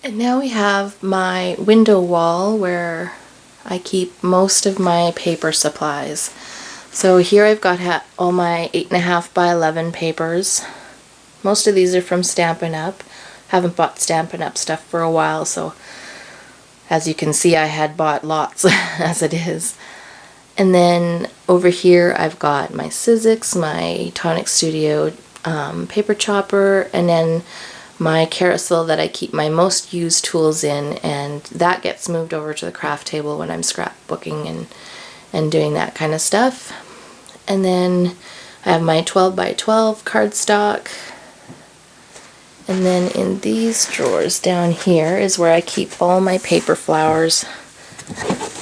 And now we have my window wall where I keep most of my paper supplies. So here I've got all my 8.5 by 11 papers. Most of these are from Stampin' Up. Haven't bought Stampin' Up stuff for a while, so as you can see I had bought lots as it is. And then over here I've got my Sizzix, my Tonic Studio paper chopper, and then my carousel that I keep my most used tools in, and that gets moved over to the craft table when I'm scrapbooking and doing that kind of stuff. And then I have my 12 by 12 cardstock, and then in these drawers down here is where I keep all my paper flowers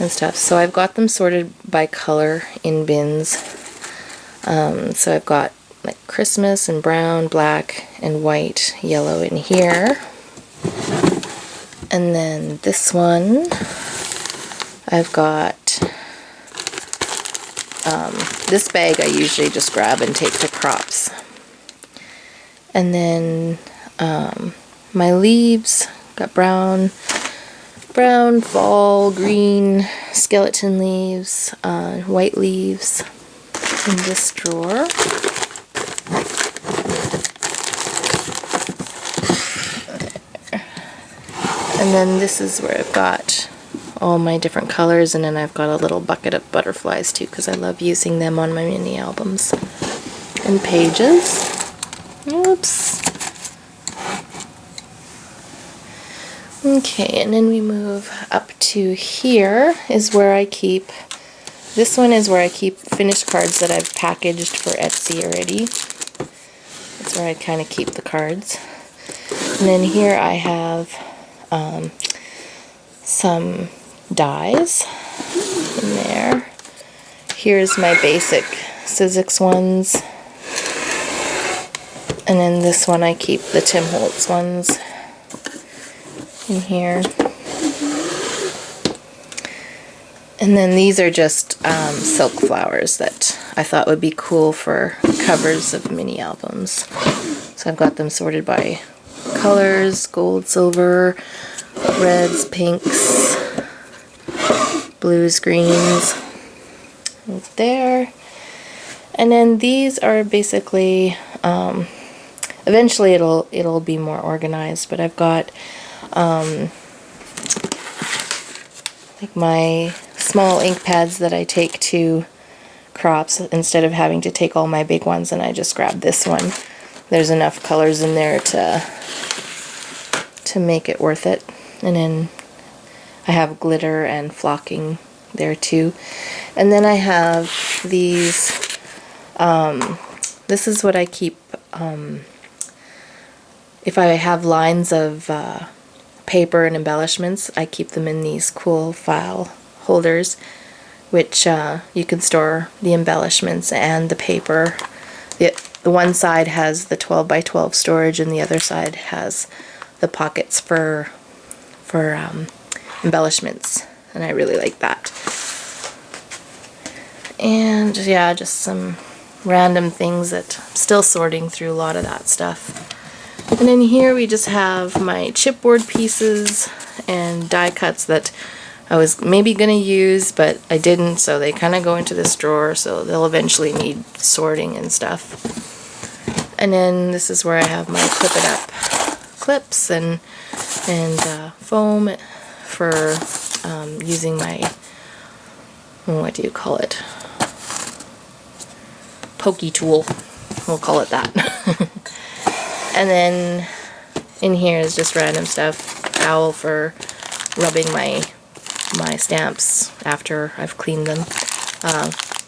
and stuff. So I've got them sorted by color in bins. So I've got like Christmas and brown, black, and white, yellow in here. And then this one, I've got this bag I usually just grab and take to crops. And then my leaves, got brown, fall, green, skeleton leaves, white leaves in this drawer. And then this is where I've got all my different colors, and then I've got a little bucket of butterflies too because I love using them on my mini albums. And pages. Oops. Okay, and then we move up to here is where I keep, this one is where I keep finished cards that I've packaged for Etsy already. That's where I kind of keep the cards. And then here I have some dies in there. Here's my basic Sizzix ones. And then this one I keep the Tim Holtz ones in here. And then these are just silk flowers that I thought would be cool for covers of mini albums. So I've got them sorted by colors: gold, silver, reds, pinks, blues, greens, right there. And then these are basically, eventually it'll be more organized, but I've got like my small ink pads that I take to crops instead of having to take all my big ones, and I just grab this one. There's enough colors in there to make it worth it. And then I have glitter and flocking there too. And then I have these, this is what I keep, if I have lines of paper and embellishments, I keep them in these cool file holders, which you can store the embellishments and the paper. The one side has the 12 by 12 storage, and the other side has the pockets for embellishments, and I really like that. And yeah, just some random things that I'm still sorting through a lot of that stuff. And then here we just have my chipboard pieces and die cuts that I was maybe going to use, but I didn't, so they kind of go into this drawer, so they'll eventually need sorting and stuff. And then this is where I have my Clip It Up clips and foam for using my, what do you call it? Pokey tool. We'll call it that. And then in here is just random stuff. Towel for rubbing my stamps after I've cleaned them.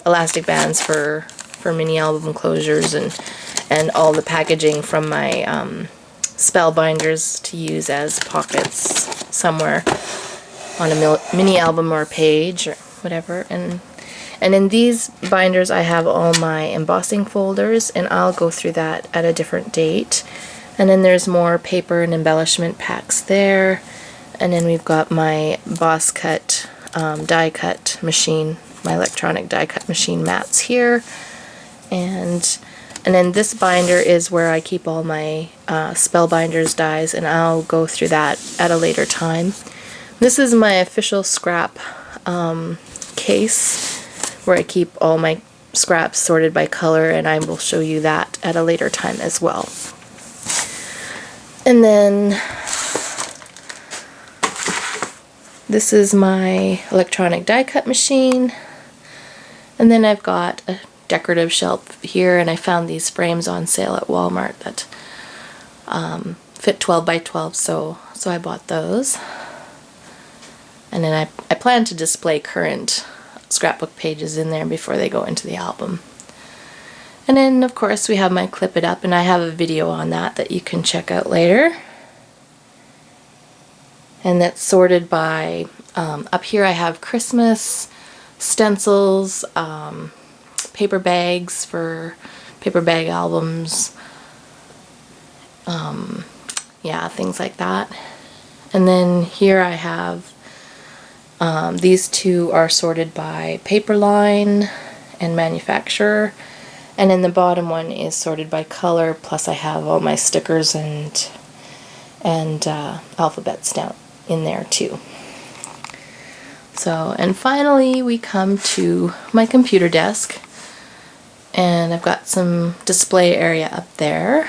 Elastic bands for mini album closures, and all the packaging from my spell binders to use as pockets somewhere on a mini album or page or whatever. And in these binders I have all my embossing folders, and I'll go through that at a different date. And then there's more paper and embellishment packs there. And then we've got my Boss Cut die cut machine, my electronic die cut machine mats here. And And then this binder is where I keep all my Spellbinders dies, and I'll go through that at a later time. This is my official scrap case where I keep all my scraps sorted by color, and I will show you that at a later time as well. And then this is my electronic die cut machine, and then I've got a decorative shelf here, and I found these frames on sale at Walmart that fit 12 by 12, so I bought those. And then I plan to display current scrapbook pages in there before they go into the album. And then of course we have my Clip It Up, and I have a video on that you can check out later. And that's sorted by, up here I have Christmas, stencils, paper bags for paper bag albums, yeah, things like that. And then here I have, these two are sorted by paper line and manufacturer, and then the bottom one is sorted by color, plus I have all my stickers and alphabets down in there too. So, and finally we come to my computer desk, and I've got some display area up there,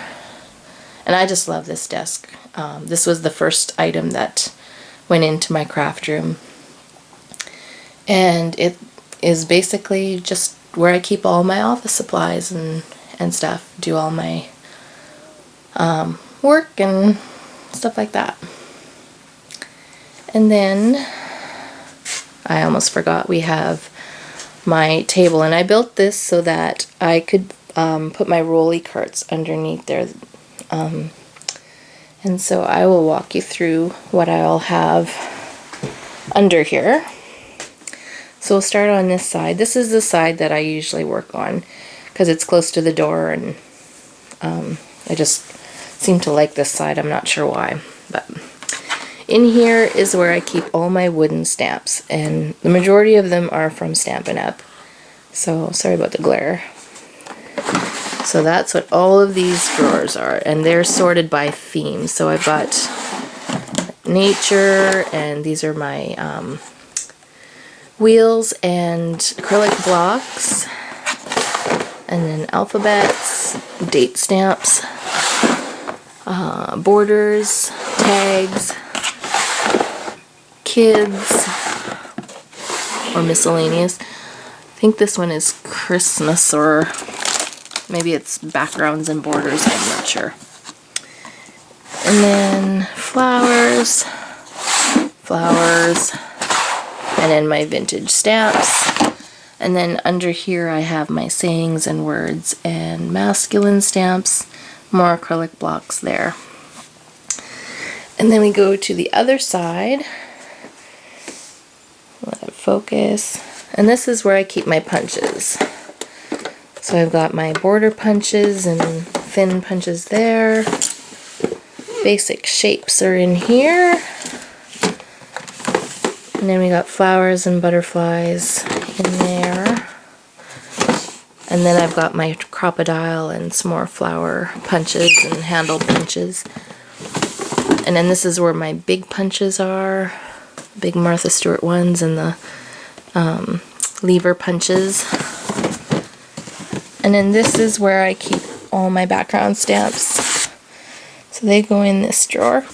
and I just love this desk. This was the first item that went into my craft room, and it is basically just where I keep all my office supplies and stuff, do all my work and stuff like that. And then I almost forgot, we have my table, and I built this so that I could put my rolly carts underneath there, and so I will walk you through what I'll have under here. So we'll start on this side. This is the side that I usually work on because it's close to the door, and I just seem to like this side. I'm not sure why, but in here is where I keep all my wooden stamps, and the majority of them are from Stampin' Up. So sorry about the glare. So that's what all of these drawers are, and they're sorted by theme. So I've got nature, and these are my wheels and acrylic blocks, and then alphabets, date stamps, borders, tags, kids, or miscellaneous. I think this one is Christmas, or maybe it's backgrounds and borders, I'm not sure. And then flowers, and then my vintage stamps. And then under here I have my sayings and words and masculine stamps, more acrylic blocks there. And then we go to the other side. Let it focus. And this is where I keep my punches. So I've got my border punches and thin punches there. Basic shapes are in here. And then we got flowers and butterflies in there. And then I've got my crocodile and some more flower punches and handle punches. And then this is where my big punches are. Big Martha Stewart ones, and the lever punches. And then this is where I keep all my background stamps. So they go in this drawer.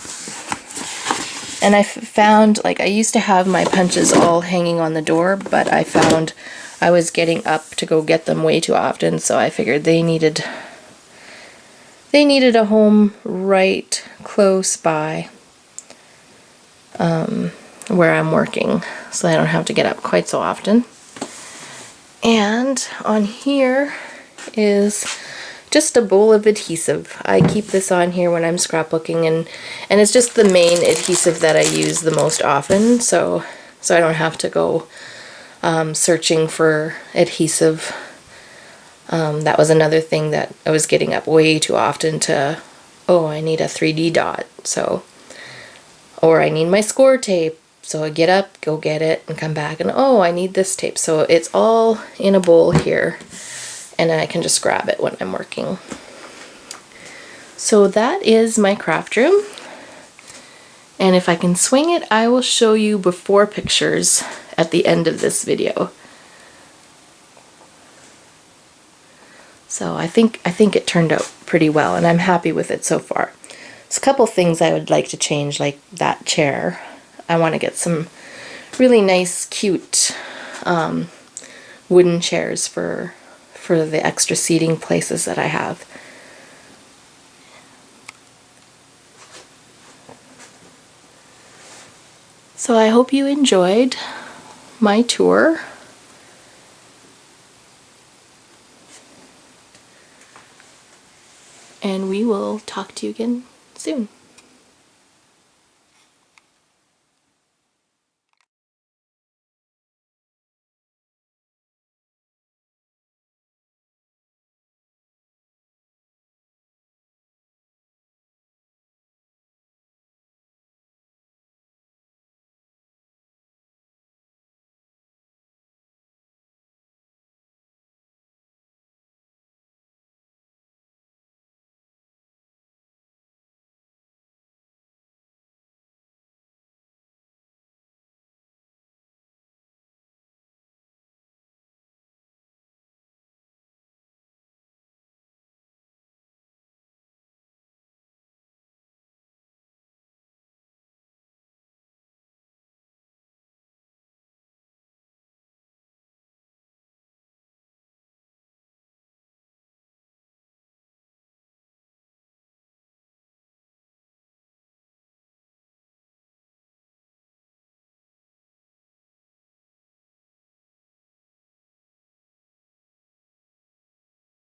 And I found, like, I used to have my punches all hanging on the door, but I found I was getting up to go get them way too often, so I figured they needed a home right close by where I'm working, so I don't have to get up quite so often. And on here is just a bowl of adhesive. I keep this on here when I'm scrapbooking, and it's just the main adhesive that I use the most often, so I don't have to go searching for adhesive. That was another thing that I was getting up way too often to, oh, I need a 3D dot, so, or I need my score tape, so I get up, go get it, and come back, and oh, I need this tape. So it's all in a bowl here. and then I can just grab it when I'm working. So that is my craft room. And if I can swing it, I will show you before pictures at the end of this video. So I think it turned out pretty well, and I'm happy with it so far. There's a couple things I would like to change, like that chair. I want to get some really nice, cute wooden chairs for the extra seating places that I have. So I hope you enjoyed my tour. And we will talk to you again soon.